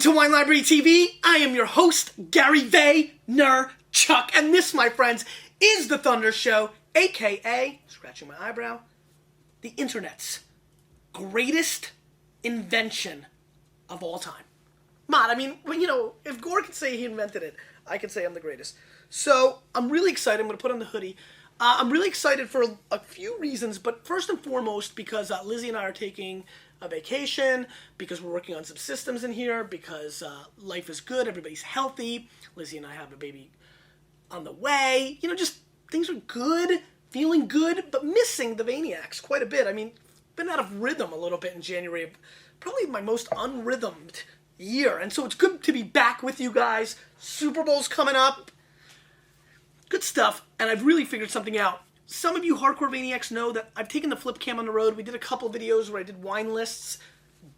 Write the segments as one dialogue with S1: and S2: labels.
S1: to Wine Library TV. I am your host, Gary Vaynerchuk, and this, my friends, is the Thunder Show, aka, scratching my eyebrow, the internet's greatest invention of all time. Mod, I mean, you know, if Gore could say he invented it, I could say I'm the greatest. So, I'm really excited. I'm going to put on the hoodie. I'm really excited for a few reasons, but first and foremost because Lizzie and I are taking a vacation, because we're working on some systems in here, because life is good, everybody's healthy. Lizzie and I have a baby on the way. You know, just things are good, feeling good, but missing the Vaynerchuks quite a bit. I mean, been out of rhythm a little bit in January. Probably my most unrhythmed year. And so it's good to be back with you guys. Super Bowl's coming up. Good stuff. And I've really figured something out. Some of you hardcore Vaynerchuks know that I've taken the flip cam on the road. We did a couple videos where I did wine lists.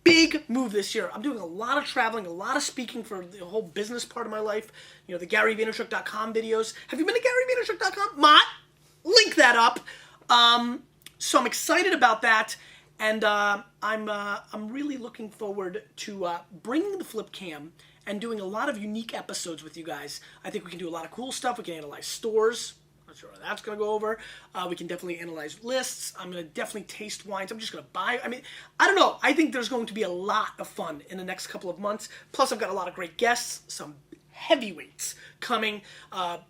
S1: Big move this year. I'm doing a lot of traveling, a lot of speaking for the whole business part of my life. You know, the GaryVaynerchuk.com videos. Have you been to GaryVaynerchuk.com? Mott, link that up. So I'm excited about that. And I'm really looking forward to bringing the flip cam and doing a lot of unique episodes with you guys. I think we can do a lot of cool stuff. We can analyze stores. Not sure how that's going to go over. We can definitely analyze lists. I'm going to definitely taste wines. I'm just going to buy. I mean, I don't know. I think there's going to be a lot of fun in the next couple of months. Plus, I've got a lot of great guests, some heavyweights coming.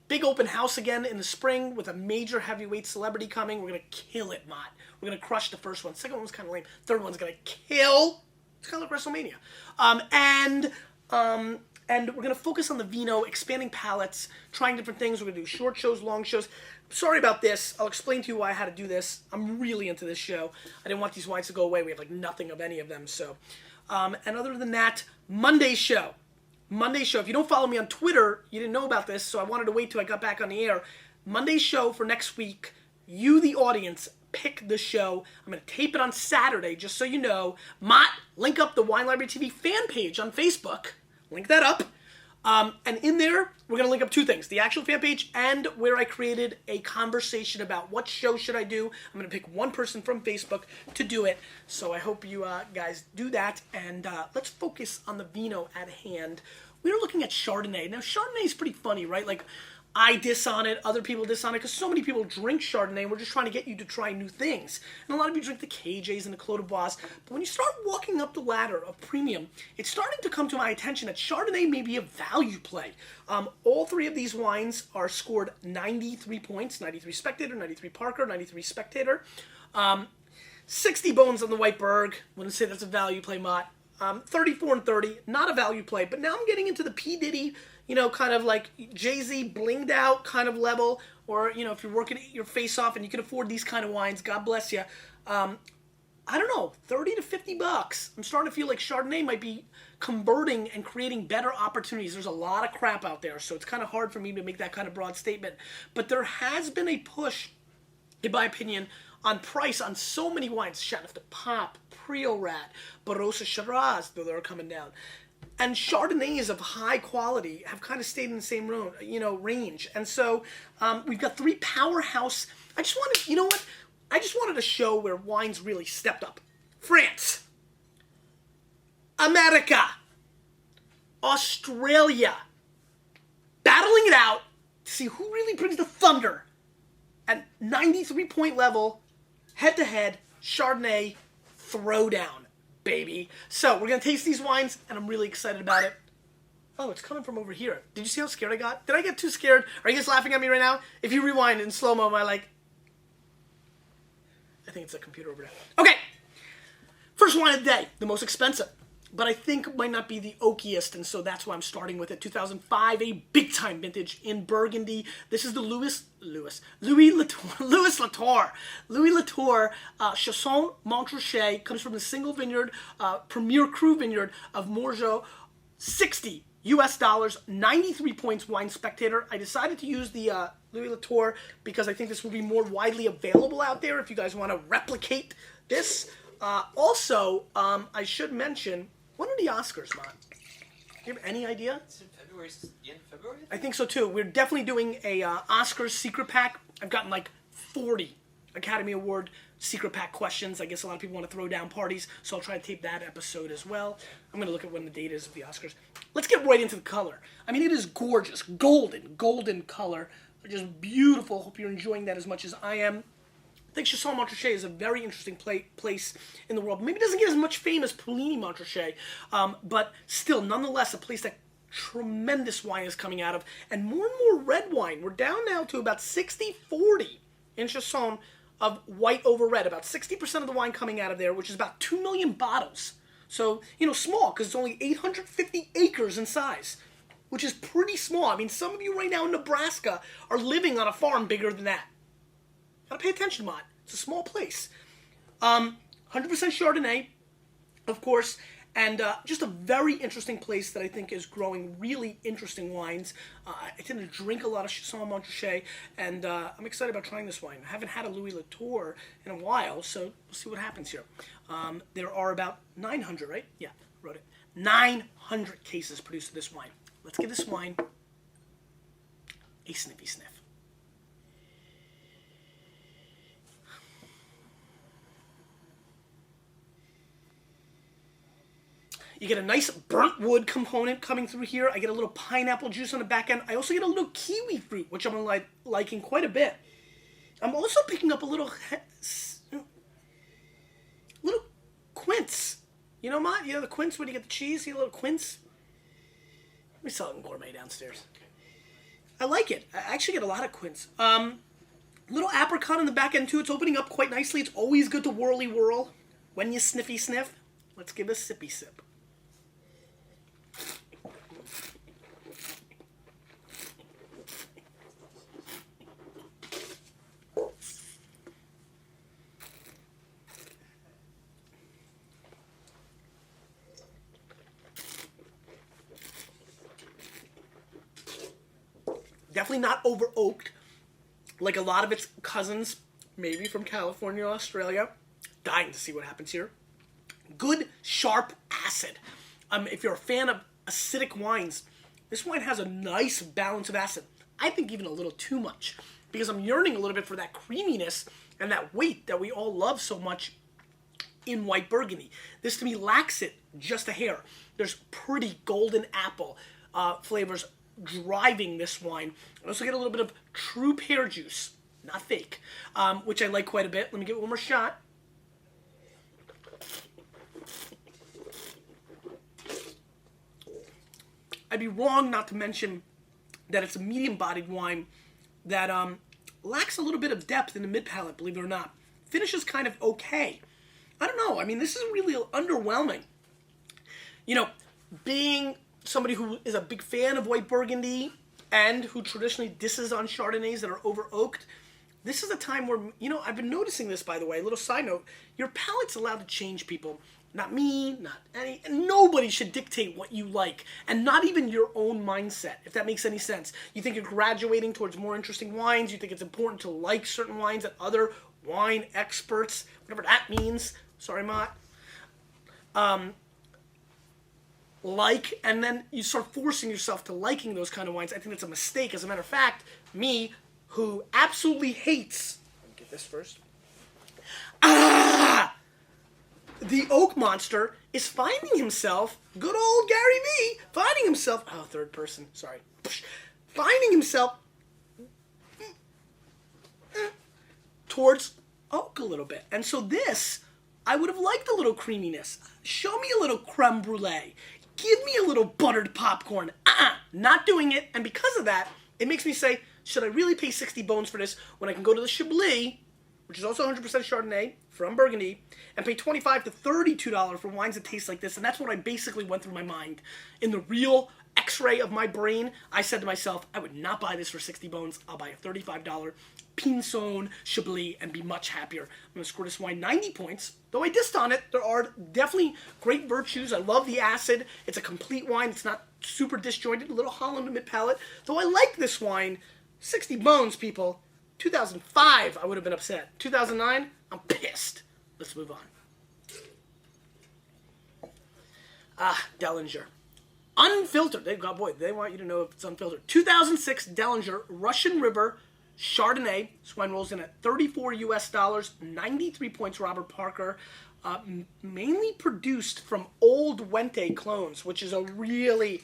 S1: Big open house again in the spring with a major heavyweight celebrity coming. We're going to kill it, Mott. We're going to crush the first one. Second one's kind of lame. Third one's going to kill. It's kind of like WrestleMania. And we're going to focus on the vino, expanding palates, trying different things. We're going to do short shows, long shows. Sorry about this. I'll explain to you why I had to do this. I'm really into this show. I didn't want these wines to go away. We have like nothing of any of them. So, and other than that, Monday's show. Monday's show. If you don't follow me on Twitter, you didn't know about this, so I wanted to wait till I got back on the air. Monday's show for next week, you, the audience, pick the show. I'm going to tape it on Saturday, just so you know. Mott, link up the Wine Library TV fan page on Facebook. Link that up. And in there, we're going to link up two things. The actual fan page and where I created a conversation about what show should I do. I'm going to pick one person from Facebook to do it. So I hope you guys do that. And let's focus on the vino at hand. We're looking at Chardonnay. Now, Chardonnay is pretty funny, right? Like, I diss on it, other people diss on it, because so many people drink Chardonnay, and we're just trying to get you to try new things. And a lot of you drink the KJs and the Clos de Bois, but when you start walking up the ladder of premium, it's starting to come to my attention that Chardonnay may be a value play. All three of these wines are scored 93 points, 93 Spectator, 93 Parker, 93 Spectator. 60 bones on the White Berg. Wouldn't say that's a value play, Mott. 34 and 30, not a value play, but now I'm getting into the P. Diddy, you know, kind of like Jay-Z blinged out kind of level, or, you know, if you're working your face off and you can afford these kind of wines, God bless you. I don't know, 30 to 50 bucks. I'm starting to feel like Chardonnay might be converting and creating better opportunities. There's a lot of crap out there, so it's kind of hard for me to make that kind of broad statement. But there has been a push, in my opinion, on price on so many wines. Chateau de Pop, Priorat, Barossa Shiraz, though they're coming down. And Chardonnays of high quality have kind of stayed in the same room, you know, range. And so we've got three powerhouse. I just wanted, you know what? I just wanted a show where wines really stepped up. France, America, Australia, battling it out to see who really brings the thunder. At 93-point level, head-to-head, Chardonnay throwdown, baby. So, we're going to taste these wines, and I'm really excited about it. Oh, it's coming from over here. Did you see how scared I got? Did I get too scared? Are you guys laughing at me right now? If you rewind in slow-mo, am I like... I think it's a computer over there. Okay. First wine of the day. The most expensive. But I think might not be the oakiest, and so that's why I'm starting with it. 2005, a big-time vintage in Burgundy. This is the Louis Latour. Louis Latour, Chasson Montrachet, comes from the single vineyard, premier cru vineyard of Morgeau. $60 US, 93 points, Wine Spectator. I decided to use the Louis Latour because I think this will be more widely available out there if you guys want to replicate this. Also, I should mention, when are the Oscars, Mott? Do you have any idea?
S2: It's in February. In February?
S1: I think so too. We're definitely doing a Oscars secret pack. I've gotten like 40 Academy Award secret pack questions. I guess a lot of people want to throw down parties, so I'll try to tape that episode as well. I'm going to look at when the date is of the Oscars. Let's get right into the color. I mean, it is gorgeous. Golden color. Just beautiful. Hope you're enjoying that as much as I am. I think Chassagne-Montrachet is a very interesting place in the world. Maybe it doesn't get as much fame as Puligny-Montrachet, but still, nonetheless, a place that tremendous wine is coming out of, and more red wine. We're down now to about 60-40 in Chassagne of white over red. About 60% of the wine coming out of there, which is about 2 million bottles. So, small, because it's only 850 acres in size, which is pretty small. I mean, some of you right now in Nebraska are living on a farm bigger than that. Gotta pay attention, Mott. It's a small place. 100% Chardonnay, of course, and just a very interesting place that I think is growing really interesting wines. I tend to drink a lot of Chassagne-Montrachet, and I'm excited about trying this wine. I haven't had a Louis Latour in a while, so we'll see what happens here. There are about 900, right? Yeah, wrote it. 900 cases produced of this wine. Let's give this wine a sniffy sniff. You get a nice burnt wood component coming through here. I get a little pineapple juice on the back end. I also get a little kiwi fruit, which I'm liking quite a bit. I'm also picking up a little quince. You know, Mott? You know the quince when you get the cheese? You get a little quince? We sell it in Gourmet downstairs. I like it. I actually get a lot of quince. Little apricot on the back end too. It's opening up quite nicely. It's always good to whirly whirl. When you sniffy sniff, let's give a sippy sip. Definitely not over oaked like a lot of its cousins, maybe from California or Australia. Dying to see what happens here. Good, sharp acid. If you're a fan of acidic wines, this wine has a nice balance of acid. I think even a little too much, because I'm yearning a little bit for that creaminess and that weight that we all love so much in white Burgundy. This to me lacks it just a hair. There's pretty golden apple flavors driving this wine. I also get a little bit of true pear juice, not fake, which I like quite a bit. Let me give it one more shot. I'd be wrong not to mention that it's a medium-bodied wine that lacks a little bit of depth in the mid-palate, believe it or not. Finish is kind of okay. I don't know. I mean, this is really underwhelming. Being somebody who is a big fan of white Burgundy and who traditionally disses on Chardonnays that are over-oaked, this is a time where, I've been noticing this, by the way, a little side note, your palate's allowed to change, people. Not me, not any, and nobody should dictate what you like, and not even your own mindset, if that makes any sense. You think you're graduating towards more interesting wines, you think it's important to like certain wines that other wine experts, whatever that means, sorry, Mott, like, and then you start forcing yourself to liking those kind of wines. I think that's a mistake. As a matter of fact, me, who absolutely hates, let me get this first, the oak monster is finding himself, good old GaryVee, finding himself, third person, sorry, finding himself towards oak a little bit. And so this, I would have liked a little creaminess. Show me a little creme brulee. Give me a little buttered popcorn. Not doing it. And because of that, it makes me say, should I really pay 60 bones for this when I can go to the Chablis, which is also 100% Chardonnay from Burgundy, and pay $25 to $32 for wines that taste like this? And that's what I basically went through my mind. In the real x-ray of my brain, I said to myself, I would not buy this for 60 bones. I'll buy a $35 Pinson Chablis and be much happier. I'm going to score this wine 90 points. Though I dissed on it, there are definitely great virtues. I love the acid. It's a complete wine. It's not super disjointed, a little hollow in the mid-palate. Though I like this wine, 60 bones, people. 2005, I would have been upset. 2009, I'm pissed. Let's move on. Dellinger. Unfiltered. They want you to know if it's unfiltered. 2006 Dellinger Russian River Chardonnay. This wine rolls in at 34 US dollars, 93 points Robert Parker. Mainly produced from old Wente clones, which is a really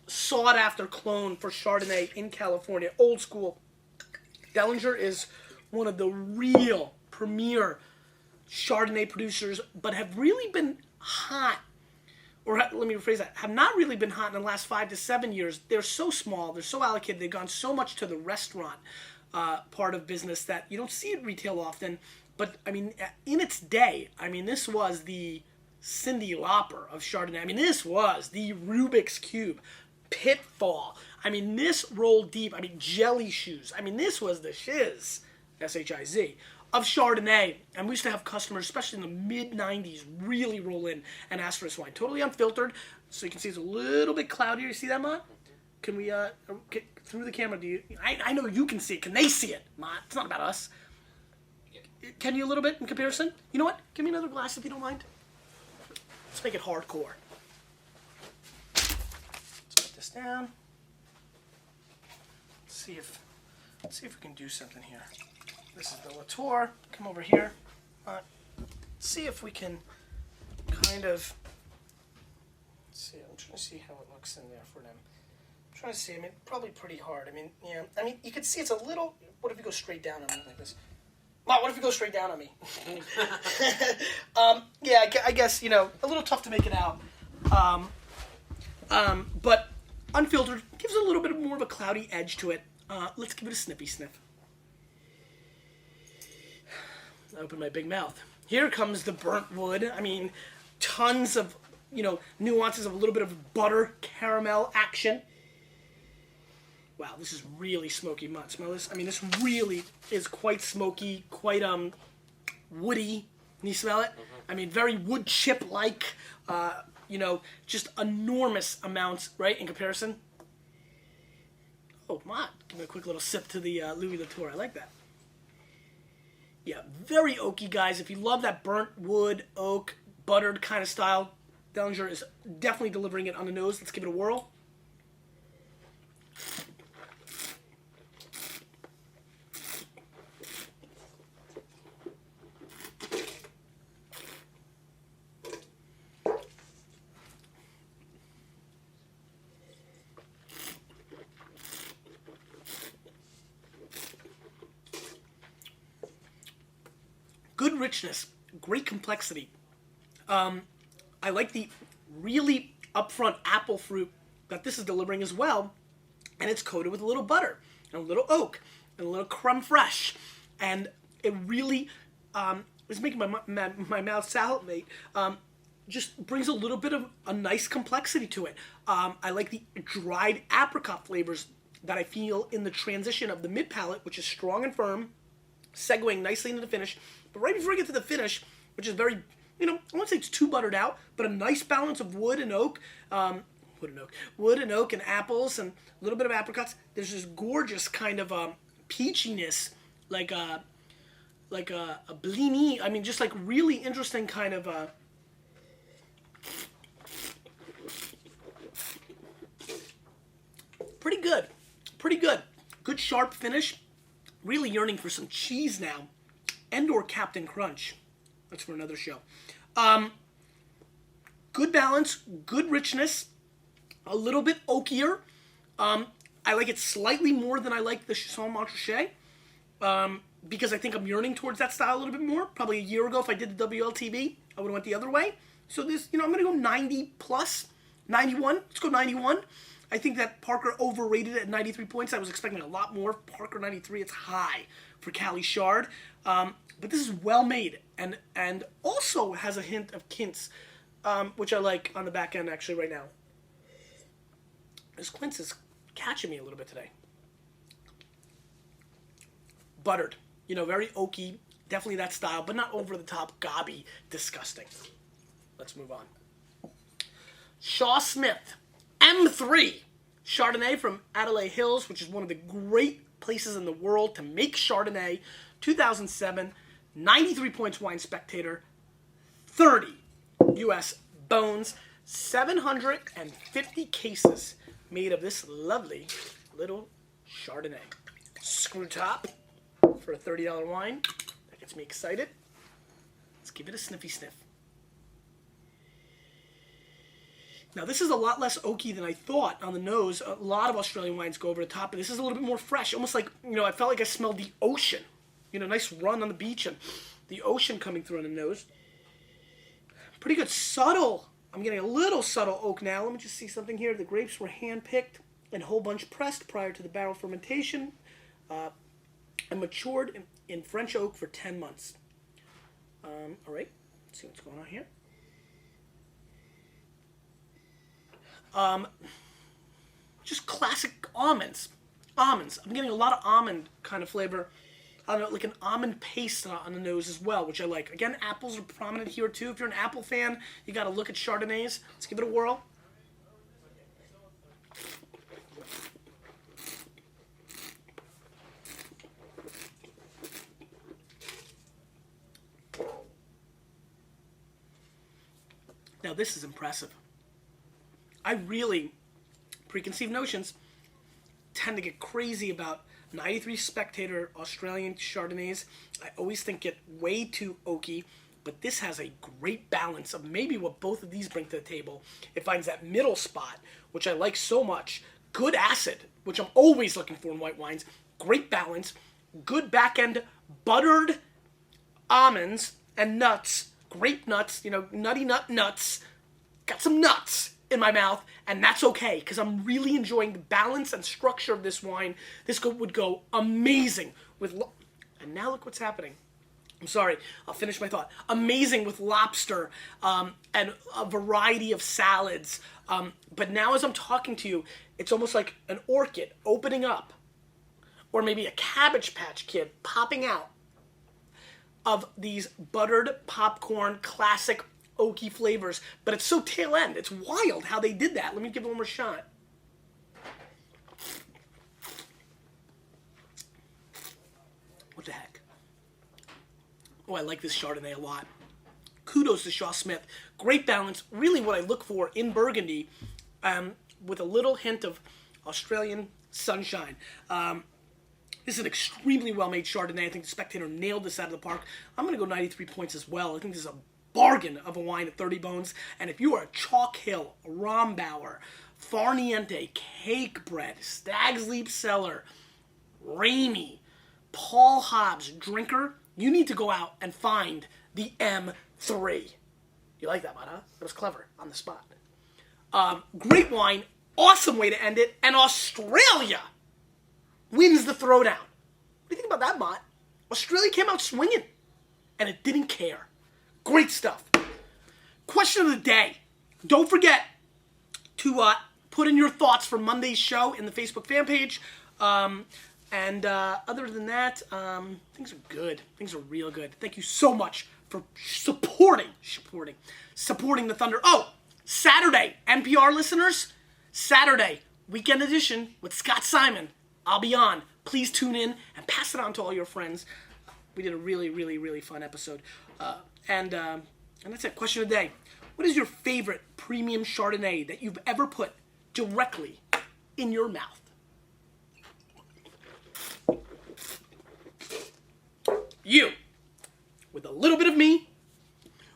S1: sought-after clone for Chardonnay in California. Old school. Dellinger is one of the real premier Chardonnay producers, but have really been hot, or let me rephrase that, have not really been hot in the last 5 to 7 years. They're so small, they're so allocated, they've gone so much to the restaurant part of business that you don't see it retail often. But, I mean, in its day, I mean, this was the Cyndi Lauper of Chardonnay. I mean, this was the Rubik's Cube, Pitfall. I mean, this rolled deep. I mean, Jelly Shoes. I mean, this was the shiz, S-H-I-Z, of Chardonnay. And we used to have customers, especially in the mid-90s, really roll in and ask for this wine. Totally unfiltered, so you can see it's a little bit cloudier. You see that, Ma? Can we, get through the camera, do you? I know you can see it. Can they see it, Ma? It's not about us. Can you a little bit in comparison? You know what? Give me another glass if you don't mind. Let's make it hardcore. Let's put this down. Let's see if we can do something here. This is the Latour. Come over here. Let's see if we can kind of. Let's see. I'm trying to see how it looks in there for them. I'm trying to see. I mean, probably pretty hard. I mean, yeah. I mean, you can see it's a little. What if you go straight down on me like this? Wow, what if you go straight down on me? Yeah, I guess, you know, a little tough to make it out. But unfiltered gives it a little bit more of a cloudy edge to it. Let's give it a snippy sniff. I open my big mouth. Here comes the burnt wood. I mean, tons of, you know, nuances of a little bit of butter caramel action. Wow, this is really smoky mud. Smell this? I mean, this really is quite smoky, quite woody. Can you smell it? I mean, very wood chip-like. You know, just enormous amounts, right, in comparison. Oh, my. Give me a quick little sip to the Louis Latour. I like that. Yeah, very oaky, guys. If you love that burnt wood, oak, buttered kind of style, Dellinger is definitely delivering it on the nose. Let's give it a whirl. Good richness, great complexity. I like the really upfront apple fruit that this is delivering as well, and it's coated with a little butter and a little oak and a little creme fraiche, and it really is making my mouth salivate. Just brings a little bit of a nice complexity to it. I like the dried apricot flavors that I feel in the transition of the mid palate, which is strong and firm, segueing nicely into the finish. But right before I get to the finish, which is very, you know, I won't say it's too buttered out, but a nice balance of wood and oak, wood and oak and apples and a little bit of apricots. There's this gorgeous kind of peachiness, like a blini. I mean, just like really interesting kind of. Pretty good, good sharp finish. Really yearning for some cheese now, and/or Captain Crunch. That's for another show. Good balance, good richness, a little bit oakier. I like it slightly more than I like the Chasson Montrachet, because I think I'm yearning towards that style a little bit more. Probably a year ago, if I did the WLTV, I would have went the other way. So this, you know, I'm going to go 90 plus, 91. Let's go 91. I think that Parker overrated it at 93 points. I was expecting a lot more. Parker 93, it's high for Cali Chard. But this is well made and also has a hint of quince, which I like on the back end actually right now. This quince is catching me a little bit today. Buttered, you know, very oaky, definitely that style, but not over the top, gobby, disgusting. Let's move on. Shaw Smith. M3 Chardonnay from Adelaide Hills, which is one of the great places in the world to make Chardonnay. 2007, 93 points Wine Spectator, 30 US bones, 750 cases made of this lovely little Chardonnay. Screw top for a $30 wine. That gets me excited. Let's give it a sniffy sniff. Now, this is a lot less oaky than I thought on the nose. A lot of Australian wines go over the top, but this is a little bit more fresh. Almost like, I felt like I smelled the ocean. Nice run on the beach and the ocean coming through on the nose. Pretty good. Subtle. I'm getting a little subtle oak now. Let me just see something here. The grapes were hand-picked and whole bunch pressed prior to the barrel fermentation and matured in French oak for 10 months. All right. Let's see what's going on here. Just classic almonds. Almonds. I'm getting a lot of almond kind of flavor. I don't know, like an almond paste on the nose as well, which I like. Again, apples are prominent here too. If you're an apple fan, you got to look at Chardonnays. Let's give it a whirl. Now this is impressive. I really, preconceived notions, tend to get crazy about 93 Spectator Australian Chardonnays. I always think get way too oaky, but this has a great balance of maybe what both of these bring to the table. It finds that middle spot, which I like so much. Good acid, which I'm always looking for in white wines. Great balance. Good back end buttered almonds and nuts. Grape nuts, nutty nuts. Got some nuts in my mouth, and that's okay, because I'm really enjoying the balance and structure of this wine. This would go amazing with, and now look what's happening. I'm sorry, I'll finish my thought. Amazing with lobster and a variety of salads. But now as I'm talking to you, it's almost like an orchid opening up, or maybe a Cabbage Patch Kid popping out of these buttered popcorn classic oaky flavors, but it's so tail end. It's wild how they did that. Let me give it one more shot. What the heck? Oh, I like this Chardonnay a lot. Kudos to Shaw Smith. Great balance. Really what I look for in Burgundy, with a little hint of Australian sunshine. This is an extremely well-made Chardonnay. I think the Spectator nailed this out of the park. I'm going to go 93 points as well. I think this is a bargain of a wine at 30 bones. And if you are a Chalk Hill, Rombauer, Farniente, Cake Bread, Stag's Leap Cellar, Ramey, Paul Hobbs drinker, you need to go out and find the M3. You like that one, huh? That was clever on the spot. Great wine, awesome way to end it, and Australia wins the throwdown. What do you think about that, Mott? Australia came out swinging, and it didn't care. Great stuff. Question of the day. Don't forget to put in your thoughts for Monday's show in the Facebook fan page. And other than that, things are good. Things are real good. Thank you so much for supporting the Thunder. Oh, Saturday, NPR listeners, Saturday, weekend edition with Scott Simon. I'll be on. Please tune in and pass it on to all your friends. We did a really, really, really fun episode. And that's it. Question of the day. What is your favorite premium Chardonnay that you've ever put directly in your mouth? You, with a little bit of me,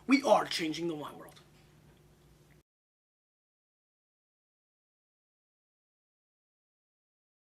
S1: we are changing the wine world.